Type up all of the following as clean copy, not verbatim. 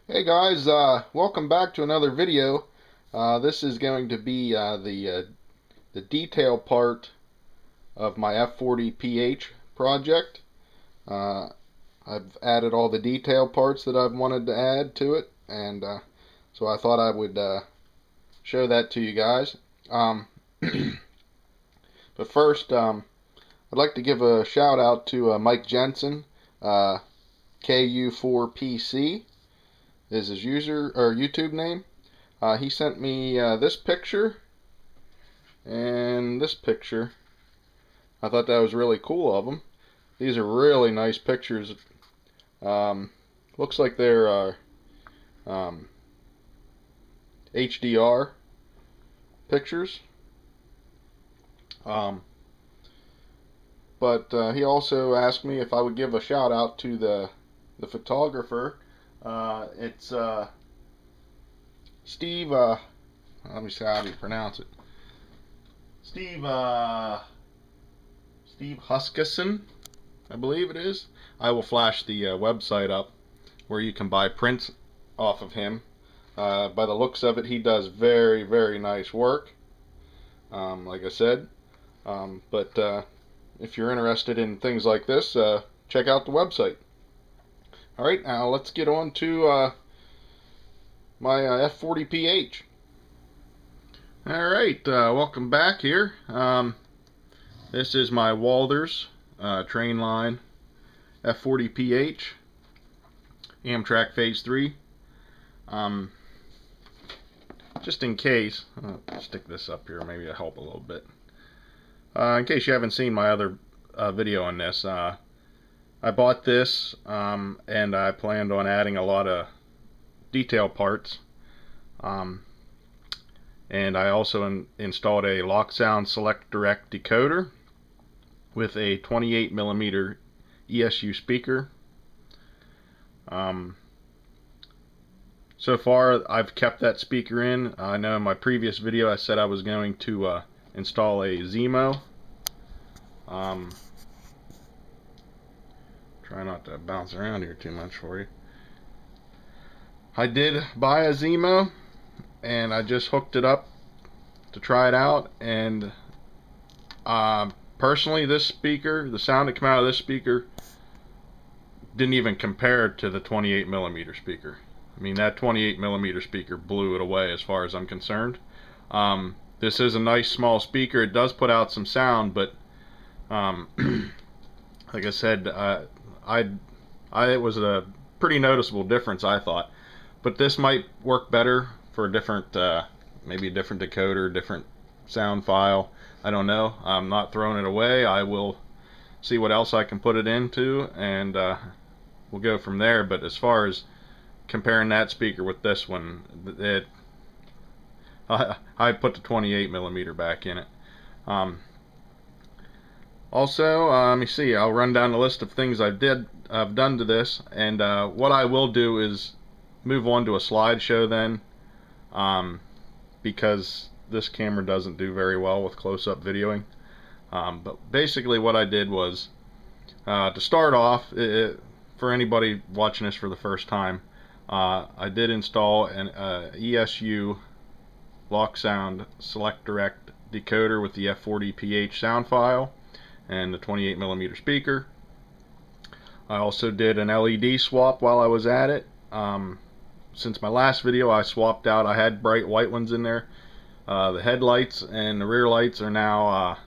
Hey guys, welcome back to another video. This is going to be the detail part of my F40PH project. Uh, I've added all the detail parts that I've wanted to add to it, and so I thought I would show that to you guys. But first, I'd like to give a shout out to Mike Jensen, KU4PC. Is his user or YouTube name. He sent me this picture and this picture. I thought that was really cool of them. These are really nice pictures. Looks like they're HDR pictures. But he also asked me if I would give a shout out to the photographer. It's Steve, let me see how you pronounce it. Steve Huskisson, I believe it is. I will flash the website up where you can buy prints off of him. By the looks of it, he does very, very nice work, like I said. But if you're interested in things like this, check out the website. Alright, now let's get on to my F40PH. Alright, welcome back here. This is my Walthers Trainline F40PH Amtrak Phase 3. Just in case, I'll stick this up here, maybe it'll help a little bit. In case you haven't seen my other video on this, I bought this and I planned on adding a lot of detail parts, and I also installed a Loksound Select Direct decoder with a 28mm ESU speaker. So far I've kept that speaker in. I know in my previous video I said I was going to install a Zemo. Try not to bounce around here too much for you. I did buy a Zemo and I just hooked it up to try it out, and personally this speaker, the sound that came out of this speaker didn't even compare to the 28mm speaker. I mean, that 28mm speaker blew it away as far as I'm concerned. This is a nice small speaker. It does put out some sound, but like I said, it was a pretty noticeable difference, I thought. But this might work better for a different, maybe a different decoder, different sound file. I don't know. I'm not throwing it away. I will see what else I can put it into, and we'll go from there. But as far as comparing that speaker with this one, I put the 28mm back in it. Also, let me see. I'll run down the list of things I've done to this, and what I will do is move on to a slideshow then, because this camera doesn't do very well with close-up videoing. But basically, what I did was, to start off, for anybody watching this for the first time, I did install an ESU Loksound Select Direct decoder with the F40PH sound file and the 28mm speaker. I also did an LED swap while I was at it. Since my last video, I swapped out, I had bright white ones in there. The headlights and the rear lights are now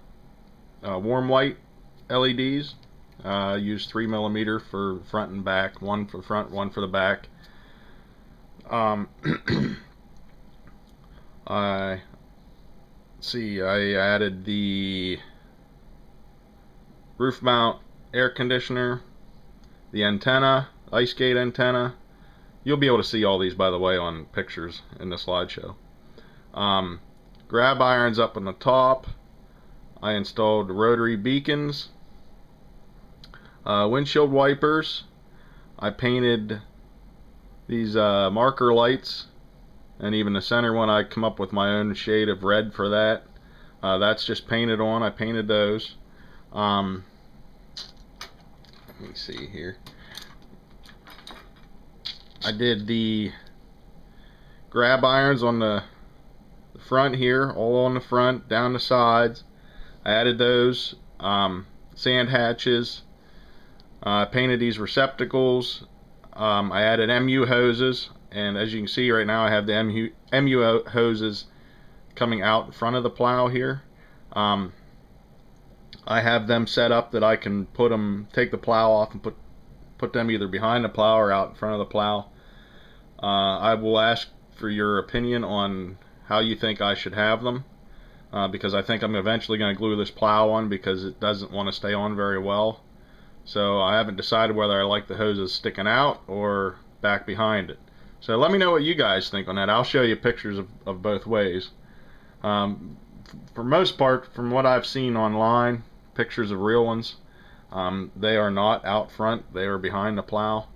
warm white LEDs. I used 3mm for front and back, one for the front, one for the back. I added the roof mount air conditioner, the antenna, ice gate antenna. You'll be able to see all these, by the way, on pictures in the slideshow. Grab irons up on the top. I installed rotary beacons, windshield wipers. I painted these marker lights, and even the center one I come up with my own shade of red for that. That's just painted on. I painted those. Let me see here. I did the grab irons on the front here, all on the front, down the sides. I added those. Sand hatches. I painted these receptacles. I added MU hoses, and as you can see right now, I have the MU hoses coming out in front of the plow here. I have them set up that I can take the plow off and put them either behind the plow or out in front of the plow. I will ask for your opinion on how you think I should have them, because I think I'm eventually going to glue this plow on because it doesn't want to stay on very well. So I haven't decided whether I like the hoses sticking out or back behind it. So let me know what you guys think on that. I'll show you pictures of both ways. For most part, from what I've seen online, pictures of real ones, they are not out front, they are behind the plow.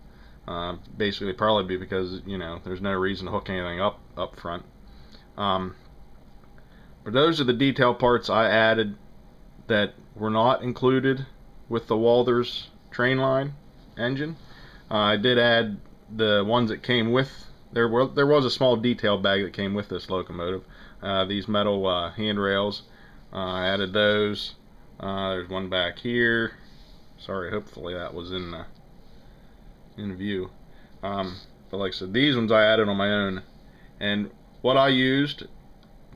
Basically probably because, you know, there's no reason to hook anything up front. But those are the detail parts I added that were not included with the Walthers Trainline engine. I did add the ones that came with. There was a small detail bag that came with this locomotive. These metal handrails. I added those. There's one back here. Sorry, hopefully that was in view. But like I said, these ones I added on my own. And what I used,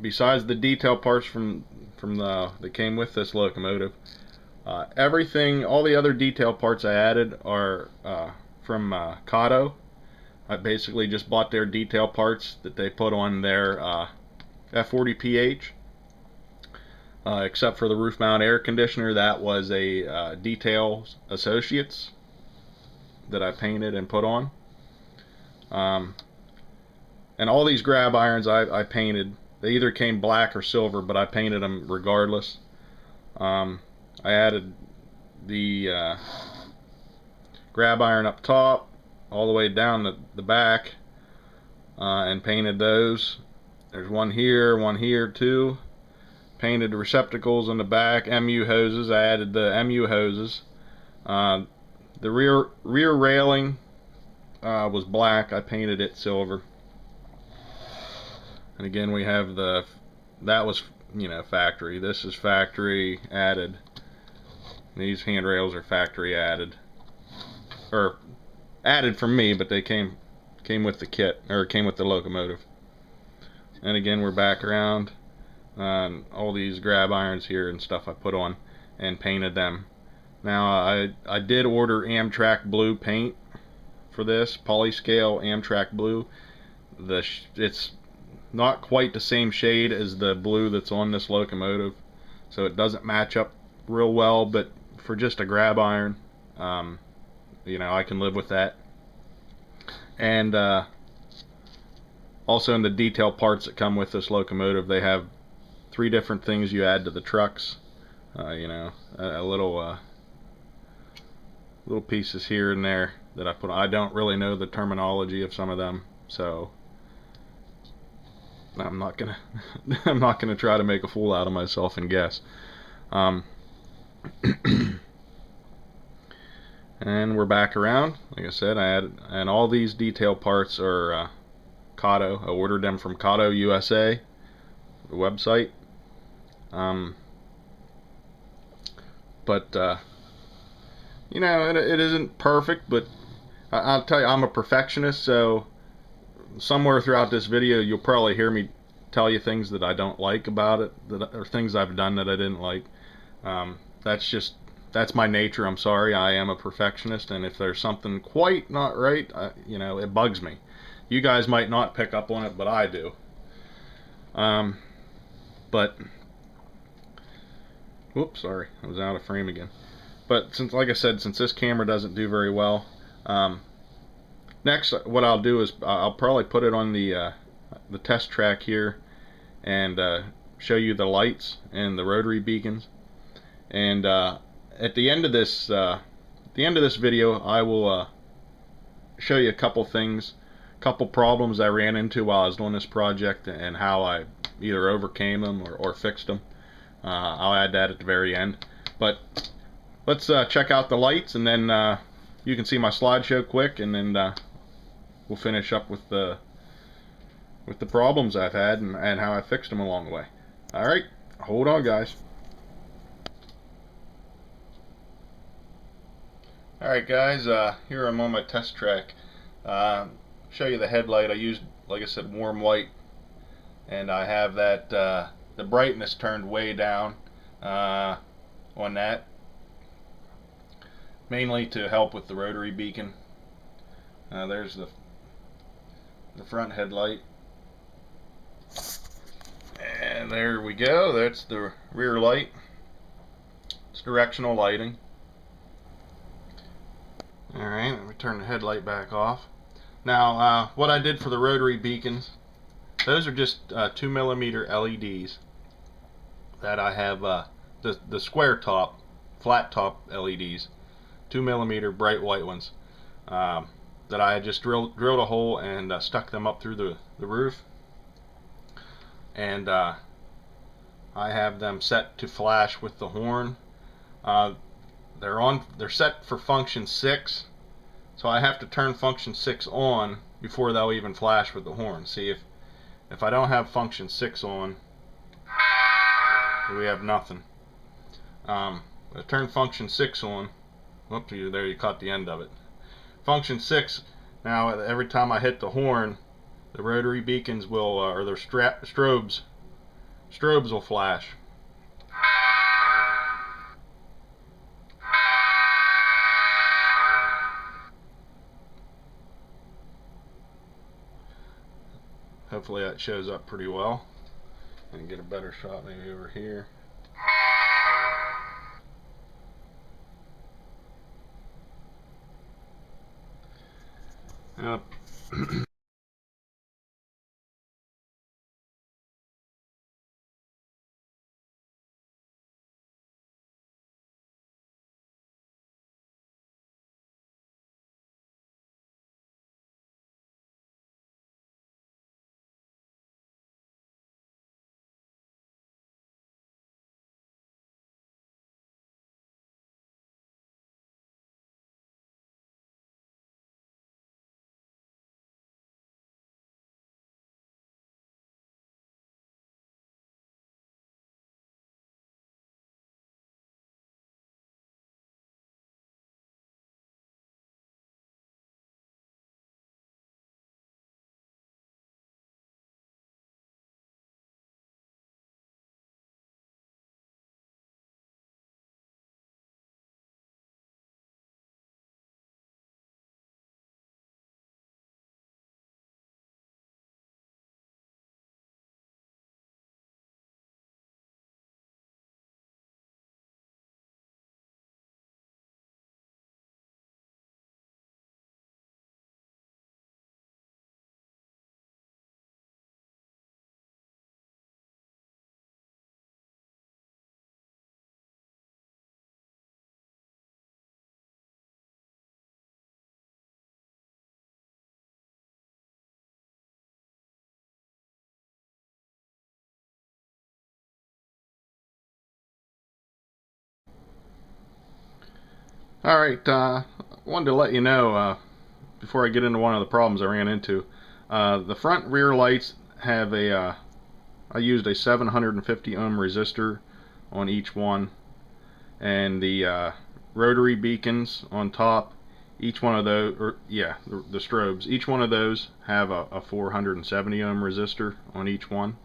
besides the detail parts that came with this locomotive, everything, all the other detail parts I added are from Kato. I basically just bought their detail parts that they put on their F40PH, except for the roof mount air conditioner. That was a Detail Associates that I painted and put on. And all these grab irons I painted. They either came black or silver, but I painted them regardless. I added the grab iron up top all the way down the back, and painted those. There's one here too. Painted the receptacles in the back. MU hoses, I added the MU hoses. The rear railing was black, I painted it silver. And again, we have that was, you know, factory. This is factory added. These handrails are factory added, or added from me, but they came with the kit, or came with the locomotive. And again, we're back around all these grab irons here and stuff I put on and painted them. Now I did order Amtrak blue paint for this, polyscale Amtrak blue. It's not quite the same shade as the blue that's on this locomotive, so it doesn't match up real well, but for just a grab iron, you know, I can live with that. And also in the detail parts that come with this locomotive, they have 3 different things you add to the trucks. You know, a little pieces here and there that I put. I don't really know the terminology of some of them, so I'm not gonna try to make a fool out of myself and guess. And we're back around. Like I said, and all these detail parts are Kato. I ordered them from Kato USA, the website. But you know, it isn't perfect, but I'll tell you, I'm a perfectionist, so somewhere throughout this video you'll probably hear me tell you things that I don't like about it, or things I've done that I didn't like. That's my nature. I'm sorry, I am a perfectionist, and if there's something quite not right, you know, it bugs me. You guys might not pick up on it, but I do. But whoops, sorry, I was out of frame again. But like I said, since this camera doesn't do very well, next what I'll do is I'll probably put it on the test track here and show you the lights and the rotary beacons. And at the end of this video, I will show you a couple things, couple problems I ran into while I was doing this project, and how I either overcame them or fixed them. I'll add that at the very end. But let's check out the lights, and then you can see my slideshow quick, and then we'll finish up with the problems I've had and how I fixed them along the way. Alright, hold on guys. Alright guys, here I'm on my test track. Show you the headlight. I used, like I said, warm white, and I have that the brightness turned way down on that, mainly to help with the rotary beacon. There's the front headlight, and there we go. That's the rear light. It's directional lighting. Alright, let me turn the headlight back off. Now, what I did for the rotary beacons, those are just 2mm LEDs that I have, the square top, flat top LEDs, 2mm bright white ones, that I just drilled a hole and stuck them up through the roof. And I have them set to flash with the horn. They're set for function 6, so I have to turn function 6 on before they'll even flash with the horn. See, if I don't have function 6 on, we have nothing. I turn function 6 on. Whoops, there you caught the end of it. Function 6. Now every time I hit the horn, the rotary beacons will, or their strobes will flash. Hopefully that shows up pretty well. And get a better shot maybe over here. Yep. Alright, wanted to let you know, before I get into one of the problems I ran into, the front rear lights have I used a 750 ohm resistor on each one, and the rotary beacons on top, each one of those, the strobes, each one of those have a 470 ohm resistor on each one.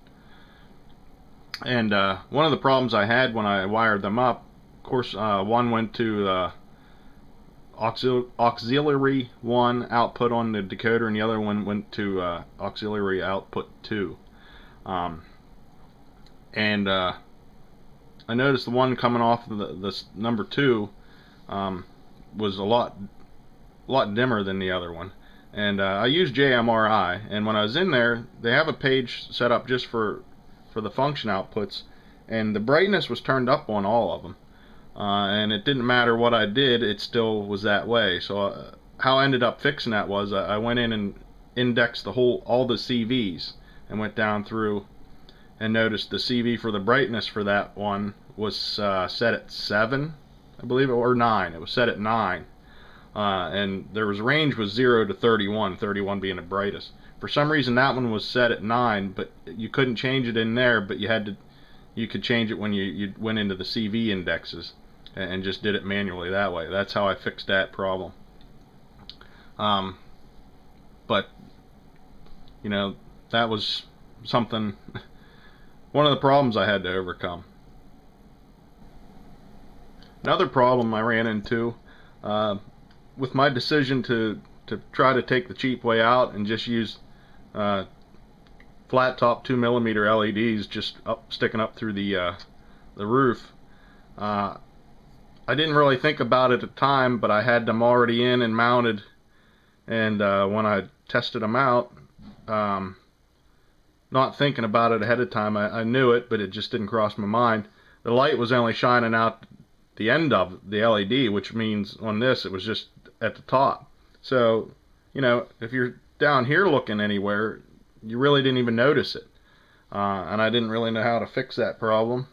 And one of the problems I had when I wired them up, of course, one went to auxiliary 1 output on the decoder, and the other one went to auxiliary output 2. And I noticed the one coming off of the number 2 was a lot dimmer than the other one. And I used JMRI, and when I was in there, they have a page set up just for the function outputs, and the brightness was turned up on all of them. And it didn't matter what I did, it still was that way. So how I ended up fixing that was I went in and indexed all the CVs and went down through and noticed the CV for the brightness for that one was set at 7, I believe, or 9. It was set at 9. and there was range was 0 to 31, 31 being the brightest. For some reason that one was set at 9, but you couldn't change it in there, but you could change it when you went into the CV indexes and just did it manually that way. That's how I fixed that problem. But you know, that was something, one of the problems I had to overcome. Another problem I ran into with my decision to try to take the cheap way out and just use flat top 2mm LEDs just sticking up through the roof. I didn't really think about it at the time, but I had them already in and mounted, and when I tested them out, not thinking about it ahead of time, I knew it, but it just didn't cross my mind. The light was only shining out the end of the LED, which means on this it was just at the top. So, you know, if you're down here looking anywhere, you really didn't even notice it. And I didn't really know how to fix that problem.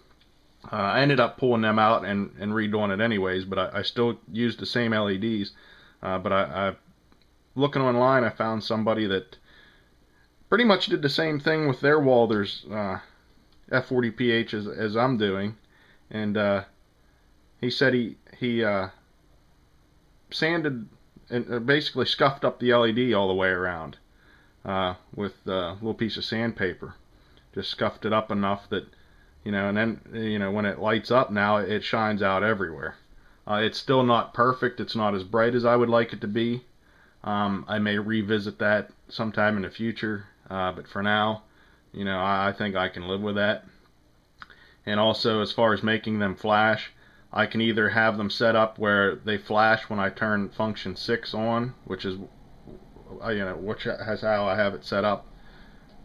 I ended up pulling them out and redoing it anyways, but I still used the same LEDs. But I looking online, I found somebody that pretty much did the same thing with their Walthers F40PH as I'm doing, and he said he sanded and basically scuffed up the LED all the way around with a little piece of sandpaper. Just scuffed it up enough that, you know, and then, you know, when it lights up now, it shines out everywhere. It's still not perfect. It's not as bright as I would like it to be. I may revisit that sometime in the future, but for now, you know, I think I can live with that. And also, as far as making them flash, I can either have them set up where they flash when I turn function 6 on, which is, you know, which is how I have it set up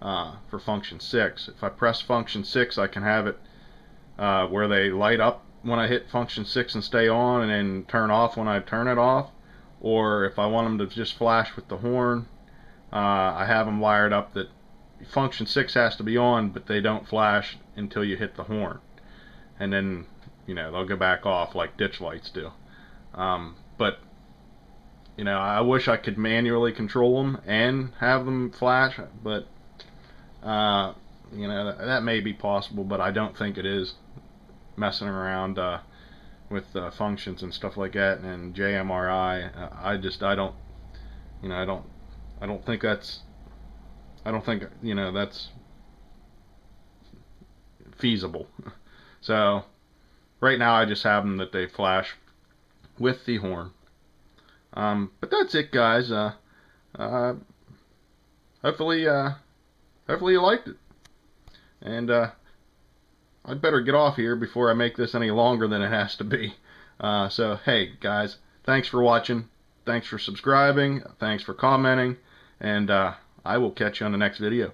for function 6. If I press function 6, I can have it where they light up when I hit function 6 and stay on, and then turn off when I turn it off. Or if I want them to just flash with the horn, I have them wired up that function 6 has to be on, but they don't flash until you hit the horn, and then, you know, they'll go back off like ditch lights do. But you know, I wish I could manually control them and have them flash, but you know, that may be possible, but I don't think it is, messing around with functions and stuff like that and JMRI. I don't, you know, I don't think that's, you know, that's feasible. So right now I just have them that they flash with the horn. But that's it, guys. Hopefully you liked it. And I'd better get off here before I make this any longer than it has to be. So hey guys, thanks for watching, thanks for subscribing, thanks for commenting, and I will catch you on the next video.